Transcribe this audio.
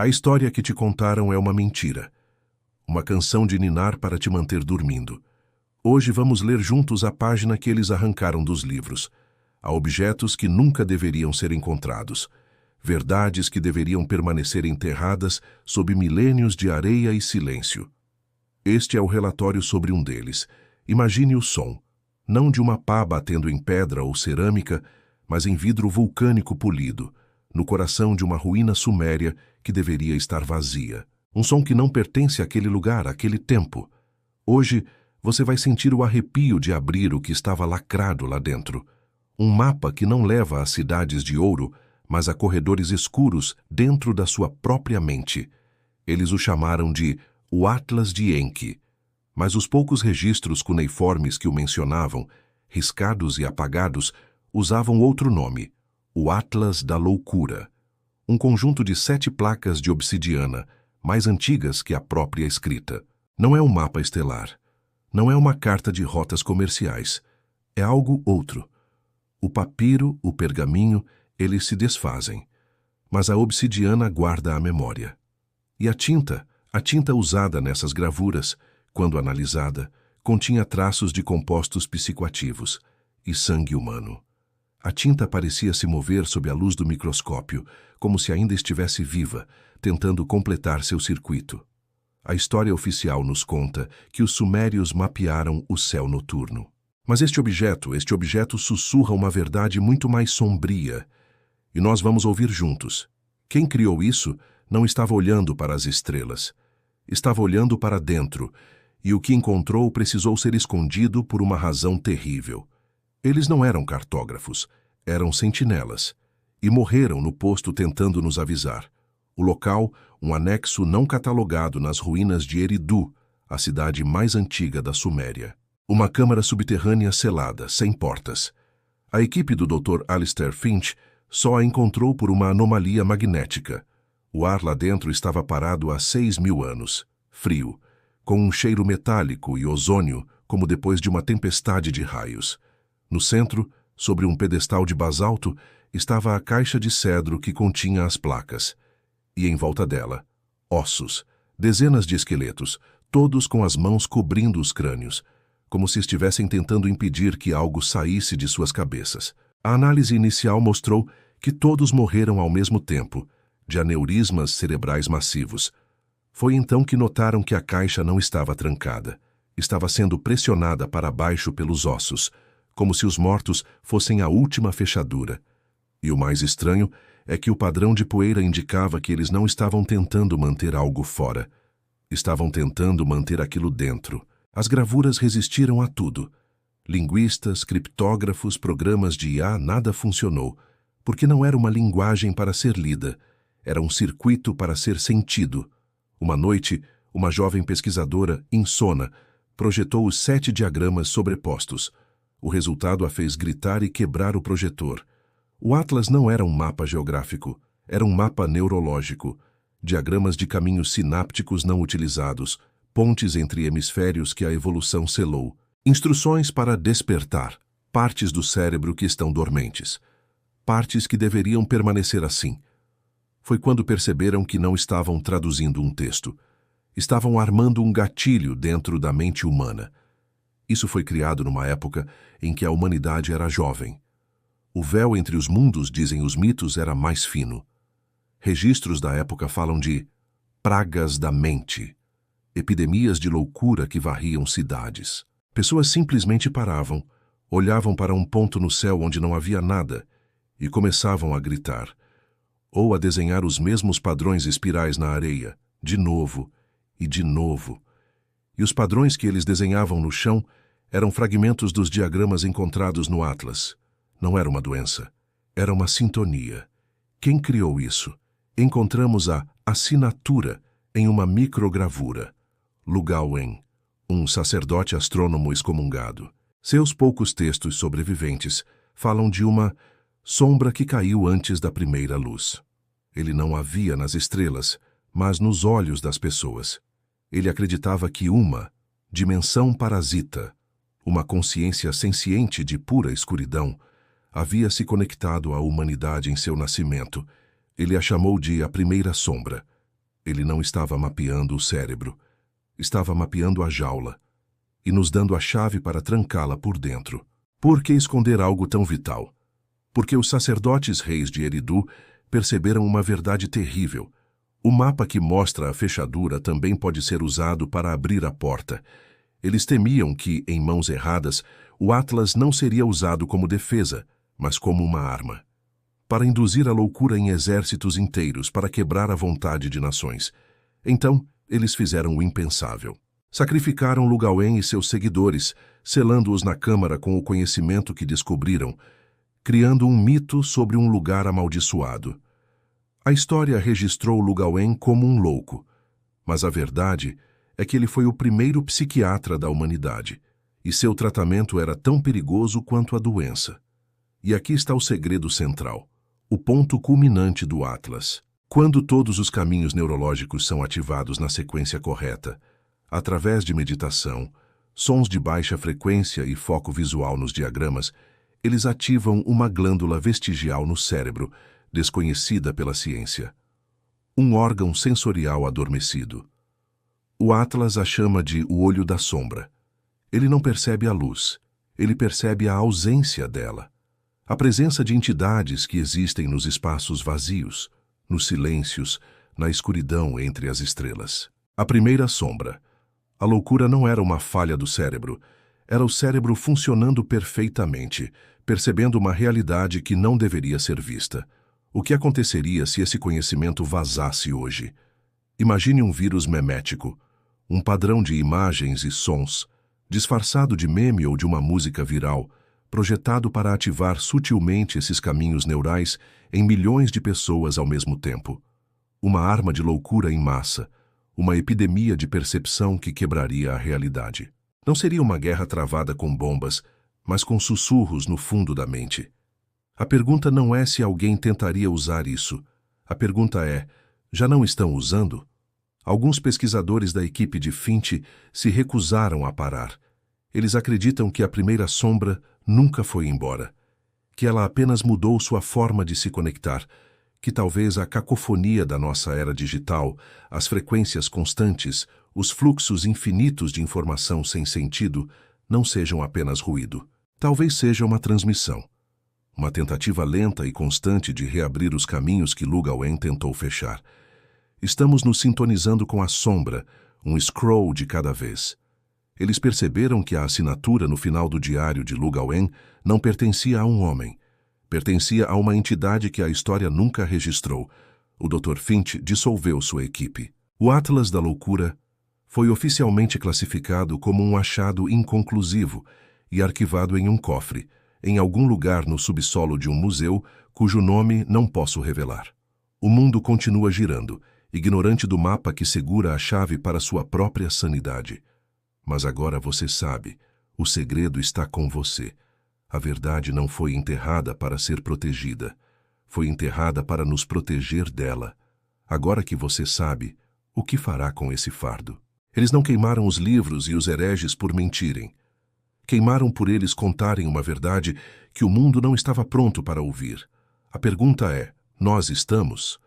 A história que te contaram é uma mentira. Uma canção de ninar para te manter dormindo. Hoje vamos ler juntos a página que eles arrancaram dos livros. Há objetos que nunca deveriam ser encontrados. Verdades que deveriam permanecer enterradas sob milênios de areia e silêncio. Este é o relatório sobre um deles. Imagine o som, não de uma pá batendo em pedra ou cerâmica, mas em vidro vulcânico polido, no coração de uma ruína suméria que deveria estar vazia. Um som que não pertence àquele lugar, àquele tempo. Hoje, você vai sentir o arrepio de abrir o que estava lacrado lá dentro. Um mapa que não leva a cidades de ouro, mas a corredores escuros dentro da sua própria mente. Eles o chamaram de o Atlas de Enki. Mas os poucos registros cuneiformes que o mencionavam, riscados e apagados, usavam outro nome, o Atlas da Loucura. Um conjunto de 7 placas de obsidiana, mais antigas que a própria escrita. Não é um mapa estelar. Não é uma carta de rotas comerciais. É algo outro. O papiro, o pergaminho, eles se desfazem. Mas a obsidiana guarda a memória. E a tinta usada nessas gravuras, quando analisada, continha traços de compostos psicoativos e sangue humano. A tinta parecia se mover sob a luz do microscópio, como se ainda estivesse viva, tentando completar seu circuito. A história oficial nos conta que os sumérios mapearam o céu noturno. Mas este objeto sussurra uma verdade muito mais sombria. E nós vamos ouvir juntos. Quem criou isso não estava olhando para as estrelas. Estava olhando para dentro, e o que encontrou precisou ser escondido por uma razão terrível. Eles não eram cartógrafos, eram sentinelas, e morreram no posto tentando nos avisar. O local, um anexo não catalogado nas ruínas de Eridu, a cidade mais antiga da Suméria. Uma câmara subterrânea selada, sem portas. A equipe do Dr. Alistair Finch só a encontrou por uma anomalia magnética. O ar lá dentro estava parado há 6.000 anos, frio, com um cheiro metálico e ozônio como depois de uma tempestade de raios. No centro, sobre um pedestal de basalto, estava a caixa de cedro que continha as placas. E em volta dela, ossos, dezenas de esqueletos, todos com as mãos cobrindo os crânios, como se estivessem tentando impedir que algo saísse de suas cabeças. A análise inicial mostrou que todos morreram ao mesmo tempo, de aneurismas cerebrais massivos. Foi então que notaram que a caixa não estava trancada. Estava sendo pressionada para baixo pelos ossos, como se os mortos fossem a última fechadura. E o mais estranho é que o padrão de poeira indicava que eles não estavam tentando manter algo fora. Estavam tentando manter aquilo dentro. As gravuras resistiram a tudo. Linguistas, criptógrafos, programas de IA, nada funcionou, porque não era uma linguagem para ser lida, era um circuito para ser sentido. Uma noite, uma jovem pesquisadora, insona, projetou os 7 diagramas sobrepostos. O resultado a fez gritar e quebrar o projetor. O Atlas não era um mapa geográfico, era um mapa neurológico. Diagramas de caminhos sinápticos não utilizados, pontes entre hemisférios que a evolução selou. Instruções para despertar, partes do cérebro que estão dormentes. Partes que deveriam permanecer assim. Foi quando perceberam que não estavam traduzindo um texto. Estavam armando um gatilho dentro da mente humana. Isso foi criado numa época em que a humanidade era jovem. O véu entre os mundos, dizem os mitos, era mais fino. Registros da época falam de pragas da mente, epidemias de loucura que varriam cidades. Pessoas simplesmente paravam, olhavam para um ponto no céu onde não havia nada e começavam a gritar, ou a desenhar os mesmos padrões espirais na areia, de novo e de novo. E os padrões que eles desenhavam no chão eram fragmentos dos diagramas encontrados no Atlas. Não era uma doença, era uma sintonia. Quem criou isso? Encontramos a assinatura em uma microgravura. Lugawen, um sacerdote astrônomo excomungado. Seus poucos textos sobreviventes falam de uma sombra que caiu antes da primeira luz. Ele não a via nas estrelas, mas nos olhos das pessoas. Ele acreditava que uma dimensão parasita, uma consciência senciente de pura escuridão, havia se conectado à humanidade em seu nascimento. Ele a chamou de a primeira sombra, Ele não estava mapeando o cérebro, estava mapeando a jaula e nos dando a chave para trancá-la por dentro. Por que esconder algo tão vital? Porque os sacerdotes reis de Eridu perceberam uma verdade terrível. O mapa que mostra a fechadura também pode ser usado para abrir a porta. Eles temiam que, em mãos erradas, o Atlas não seria usado como defesa, mas como uma arma. Para induzir a loucura em exércitos inteiros, para quebrar a vontade de nações. Então, eles fizeram o impensável. Sacrificaram Lugawen e seus seguidores, selando-os na câmara com o conhecimento que descobriram, criando um mito sobre um lugar amaldiçoado. A história registrou Lugawen como um louco, mas a verdade é que ele foi o primeiro psiquiatra da humanidade, e seu tratamento era tão perigoso quanto a doença. E aqui está o segredo central, o ponto culminante do Atlas. Quando todos os caminhos neurológicos são ativados na sequência correta, através de meditação, sons de baixa frequência e foco visual nos diagramas, eles ativam uma glândula vestigial no cérebro, desconhecida pela ciência. Um órgão sensorial adormecido. O Atlas a chama de o olho da sombra. Ele não percebe a luz, ele percebe a ausência dela. A presença de entidades que existem nos espaços vazios, nos silêncios, na escuridão entre as estrelas. A primeira sombra. A loucura não era uma falha do cérebro, era o cérebro funcionando perfeitamente, percebendo uma realidade que não deveria ser vista. O que aconteceria se esse conhecimento vazasse hoje? Imagine um vírus memético, um padrão de imagens e sons, disfarçado de meme ou de uma música viral, projetado para ativar sutilmente esses caminhos neurais em milhões de pessoas ao mesmo tempo. Uma arma de loucura em massa, uma epidemia de percepção que quebraria a realidade. Não seria uma guerra travada com bombas, mas com sussurros no fundo da mente. A pergunta não é se alguém tentaria usar isso. A pergunta é, já não estão usando? Alguns pesquisadores da equipe de Finch se recusaram a parar. Eles acreditam que a primeira sombra nunca foi embora, que ela apenas mudou sua forma de se conectar, que talvez a cacofonia da nossa era digital, as frequências constantes, os fluxos infinitos de informação sem sentido, não sejam apenas ruído. Talvez seja uma transmissão. Uma tentativa lenta e constante de reabrir os caminhos que Lugawen tentou fechar. Estamos nos sintonizando com a sombra, um scroll de cada vez. Eles perceberam que a assinatura no final do diário de Lugawen não pertencia a um homem. Pertencia a uma entidade que a história nunca registrou. O Dr. Finch dissolveu sua equipe. O Atlas da Loucura foi oficialmente classificado como um achado inconclusivo e arquivado em um cofre, em algum lugar no subsolo de um museu cujo nome não posso revelar. O mundo continua girando, ignorante do mapa que segura a chave para sua própria sanidade. Mas agora você sabe, o segredo está com você. A verdade não foi enterrada para ser protegida. Foi enterrada para nos proteger dela. Agora que você sabe, o que fará com esse fardo? Eles não queimaram os livros e os hereges por mentirem. Queimaram por eles contarem uma verdade que o mundo não estava pronto para ouvir. A pergunta é, nós estamos?